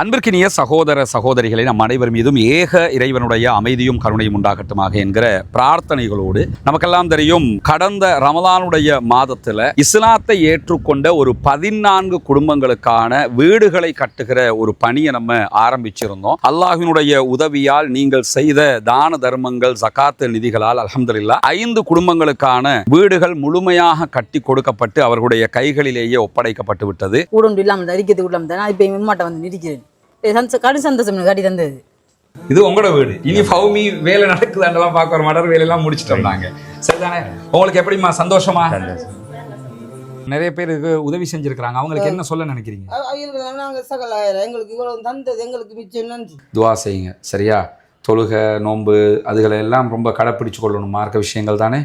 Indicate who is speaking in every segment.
Speaker 1: அன்பிற்கினிய சகோதர சகோதரிகளை நம் அனைவர் மீதும் ஏக இறைவனுடைய அமைதியும் கருணையும் உண்டாகட்டுமாக என்கிற பிரார்த்தனைகளோடு, நமக்கெல்லாம் தெரியும் கடந்த ரமலானுடைய மாதத்தில் இஸ்லாத்தை ஏற்றுக்கொண்ட ஒரு 14 குடும்பங்களுக்கான வீடுகளை கட்டுகிற ஒரு பணியை நம்ம ஆரம்பிச்சிருந்தோம். அல்லாஹ்வினுடைய உதவியால் நீங்கள் செய்த தான தர்மங்கள், ஜகாத்து நிதிகளால் அல்ஹம்துலில்லாஹ் 5 குடும்பங்களுக்கான வீடுகள் முழுமையாக கட்டி கொடுக்கப்பட்டு அவர்களுடைய கைகளிலேயே ஒப்படைக்கப்பட்டு விட்டது.
Speaker 2: கடு சந்தோஷம் கட்டி தந்தது.
Speaker 1: இது உங்களோட வீடு. இனி ஃபௌமி வேலை நடக்குதாண்டெல்லாம் பார்க்குற மடர் வேலையெல்லாம் முடிச்சிட்டோம் நாங்கள். சரிதானே? உங்களுக்கு எப்படிமா சந்தோஷமா? நிறைய பேருக்கு உதவி செஞ்சிருக்கிறாங்க. அவங்களுக்கு என்ன சொல்ல நினைக்கிறீங்க?
Speaker 2: எங்களுக்கு இவ்வளவு தந்தது எங்களுக்கு மிச்சம் நன்றி.
Speaker 1: துவா செய்யுங்க. சரியா? தொழுகை, நோன்பு அதுகளை எல்லாம் ரொம்ப கடைப்பிடிச்சு கொள்ளணும். மார்க்க விஷயங்கள் தானே.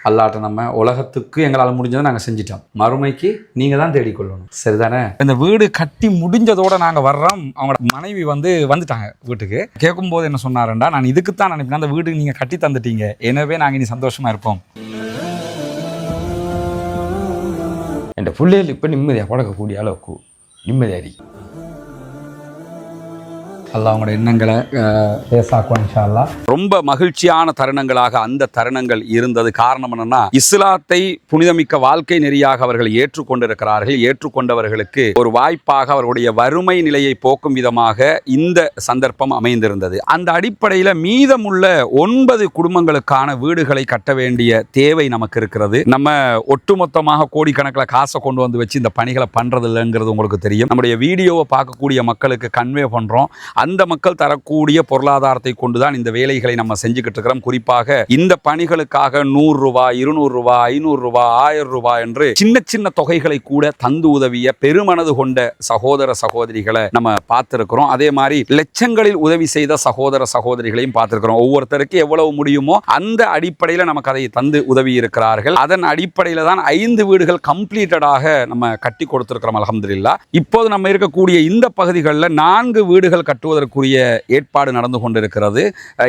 Speaker 1: அல்லாட்ட நம்ம உலகத்துக்கு எங்களால் முடிஞ்சதை நாங்கள் செஞ்சிட்டோம். மறுமைக்கு நீங்கள் தான் தேடிக்கொள்ளணும். சரிதானே? இந்த வீடு கட்டி முடிஞ்சதோடு நாங்கள் வர்றோம். அவங்களோட மனைவி வந்துட்டாங்க வீட்டுக்கு. கேட்கும்போது என்ன சொன்னாருண்டா, நான் இதுக்குத்தான் நினைப்பேன், அந்த வீடு நீங்கள் கட்டி தந்துட்டீங்க, எனவே நாங்கள் இனி சந்தோஷமாக இருப்போம்.
Speaker 3: என் பிள்ளைகள் இப்போ நிம்மதியாக பழக்கக்கூடிய அளவுக்கு நிம்மதியாரி
Speaker 1: அல்லாஹ் அவங்களோட எண்ணங்களை பேசாக்குவோம் இன்ஷா அல்லாஹ். ரொம்ப மகிழ்ச்சியான தருணங்களாக அந்த தருணங்கள் இருந்தது. காரணம் என்னன்னா, இஸ்லாத்தை புனிதமிக்க வாழ்க்கை நெறியாக அவர்கள் ஏற்றுக்கொண்டிருக்கிறார்கள். ஏற்றுக்கொண்டவர்களுக்கு ஒரு வாய்ப்பாக அவர்களுடைய வறுமை நிலையை போக்கும் விதமாக இந்த சந்தர்ப்பம் அமைந்திருந்தது. அந்த அடிப்படையில் மீதமுள்ள 9 குடும்பங்களுக்கான வீடுகளை கட்ட வேண்டிய தேவை நமக்கு இருக்கிறது. நம்ம ஒட்டுமொத்தமாக கோடிக்கணக்கில் காசை கொண்டு வந்து வச்சு இந்த பணிகளை பண்றது இல்லைங்கிறது உங்களுக்கு தெரியும். நம்முடைய வீடியோவை பார்க்கக்கூடிய மக்களுக்கு கன்வே பண்றோம். அந்த மக்கள் தரக்கூடிய பொருளாதாரத்தை கொண்டுதான் இந்த வேலைகளை நம்ம செஞ்சுக்கிட்டு இருக்கிறோம். குறிப்பாக இந்த பணிகளுக்காக 100 ரூபாய், 200 ரூபாய், 500 ரூபாய், 1000 ரூபாய் என்று சின்ன சின்ன தொகைகளை கூட தந்து உதவிய பெருமனது கொண்ட சகோதர சகோதரிகளை நம்ம பார்த்திருக்கிறோம். அதே மாதிரி லட்சங்களில் உதவி செய்த சகோதர சகோதரிகளையும் பார்த்திருக்கிறோம். ஒவ்வொருத்தருக்கு எவ்வளவு முடியுமோ அந்த அடிப்படையில் நமக்கு அதை தந்து உதவி இருக்கிறார்கள். அதன் அடிப்படையில் தான் 5 வீடுகள் கம்ப்ளீட்டடாக நம்ம கட்டி கொடுத்திருக்கிறோம் அல்ஹம்துலில்லாஹ். இப்போது நம்ம இருக்கக்கூடிய இந்த பகுதிகளில் 4 வீடுகள் கட்டுவதற்குரிய ஏற்பாடு நடந்து கொண்டிருக்கிறது.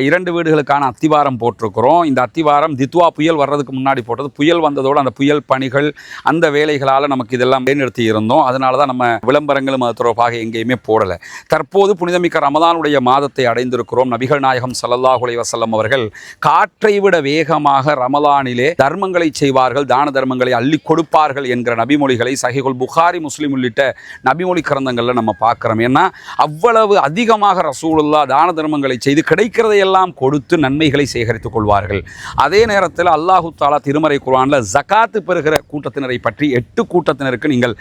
Speaker 1: 2 வீடுகளுக்கான அத்திவாரம் போட்டிருக்கிறோம். இந்த அத்திவாரம் தித்வா புயல் வர்றதுக்கு முன்னாடி போட்டது. புயல் வந்ததோடு அந்த புயல் பணிகள், அந்த வேலைகளால் நமக்கு இதெல்லாம் நிறுத்தி இருந்தோம். அதனால தான் நம்ம விளம்பரங்களும் அது தொடர்பாக எங்கேயுமே போடலை. தற்போது புனிதமிக்க ரமலானுடைய மாதத்தை அடைந்திருக்கிறோம். நபிகள் நாயகம் ஸல்லல்லாஹு அலைஹி வஸல்லம் அவர்கள் காற்றை விட வேகமாக ரமலானிலே தர்மங்களை செய்வார்கள், தான தர்மங்களை அள்ளி கொடுப்பார்கள் என்கிற நபிமொழிகளை சஹீஹுல் புகாரி, முஸ்லிம் உள்ளிட்ட நபிமொழி கிரந்தங்களில் நம்ம பார்க்கிறோம். ஏன்னா அவ்வளவு அதிகமாக ரசூலுல்லாஹ் தான தர்மங்களை செய்து கிடைக்கிறதையெல்லாம் கொடுத்து நன்மைகளை சேகரித்துக் கொள்வார்கள். அதே நேரத்தில் அல்லாஹு தஆலா திருமறை குர்ஆனில் ஜகாத்து பெறுகிற கூட்டத்தினரை பற்றி 8 கூட்டத்தினருக்கு நீங்கள்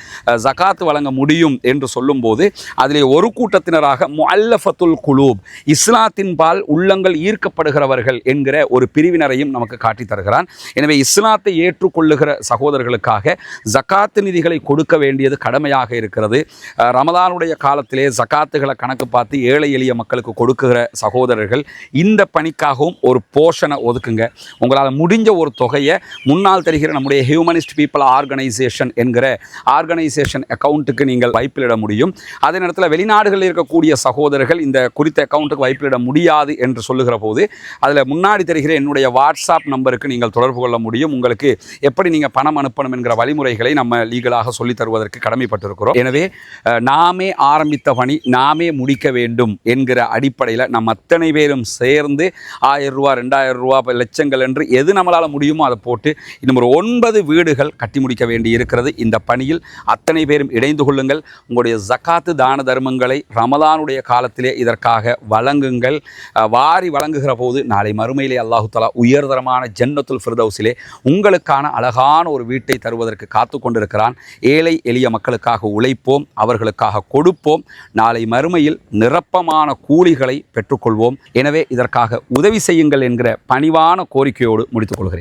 Speaker 1: ஜகாத்து வழங்க முடியும் என்று சொல்லும்போது அதிலே ஒரு கூட்டத்தினராக முஅல்லஃபத்துல் குலூப், இஸ்லாத்தின் பால் உள்ளங்கள் ஈர்க்கப்படுகிறவர்கள் என்கிற ஒரு பிரிவினரையும் நமக்கு காட்டி தருகிறான். எனவே இஸ்லாத்தை ஏற்றுக்கொள்ளுகிற சகோதரர்களுக்காக ஜகாத்து நிதிகளை கொடுக்க வேண்டியது கடமையாக இருக்கிறது. ரமலானுடைய காலத்திலே ஜகாத்துகளை கணக்கு பார்த்து ஏழை எளிய மக்களுக்கு கொடுக்குகிற சகோதரர்கள் இந்த பணிக்காகவும் ஒரு போர்ஷனை ஒதுக்குங்க. உங்களால் முடிஞ்ச ஒரு தொகையை முன்னால் தெரிகிற நம்முடைய ஹியூமனிஸ்ட் பீப்புள் ஆர்கனைசேஷன் என்கிற ஆர்கனைசேஷன் அக்கௌண்ட்டுக்கு நீங்கள் வைப்பிலிட முடியும். அதே நேரத்தில் வெளிநாடுகளில் இருக்கக்கூடிய சகோதரர்கள் இந்த குறித்த அக்கௌண்ட்டுக்கு வைப்பிலிட முடியாது என்று சொல்லுகிற போது அதில் முன்னாடி தெரிகிற என்னுடைய வாட்ஸ்அப் நம்பருக்கு நீங்கள் தொடர்பு கொள்ள முடியும். உங்களுக்கு எப்படி நீங்கள் பணம் அனுப்பணும் என்கிற வழிமுறைகளை நம்ம லீகலாக சொல்லித் தருவதற்கு கடமைப்பட்டிருக்கிறோம். எனவே நாமே ஆரம்பித்த பணி நாமே முடிக்க வேண்டும் என்கிற அடிப்படையில் நம்ம அத்தனை பேரும் சேர்ந்து 1000 ரூபா, 2000 ரூபா, லட்சங்கள் என்று எது நம்மளால் முடியுமோ அதை போட்டு இன்னும் ஒரு 9 வீடுகள் கட்டி முடிக்க வேண்டி இருக்கிறது. இந்த பணியில் அத்தனை பேரும் இணைந்து கொள்ளுங்கள். உங்களுடைய ஜகாத்து தான தர்மங்களை ரமலானுடைய காலத்திலே இதற்காக வழங்குங்கள். வாரி வழங்குகிற போது நாளை மறுமையிலே அல்லாஹு தஆலா உயர்தரமான ஜன்னத்துல் ஃபிர்தௌஸிலே உங்களுக்கான அழகான ஒரு வீட்டை தருவதற்கு காத்து கொண்டிருக்கிறான். ஏழை எளிய மக்களுக்காக உழைப்போம், அவர்களுக்காக கொடுப்போம். நாளை மறுமையில் நிரப்பமான கூலிகளை பெற்றுக்கொள்வோம். எனவே இதற்காக உதவி செய்யுங்கள் என்கிற பணிவான கோரிக்கையோடு முடித்துக் கொள்கிறேன்.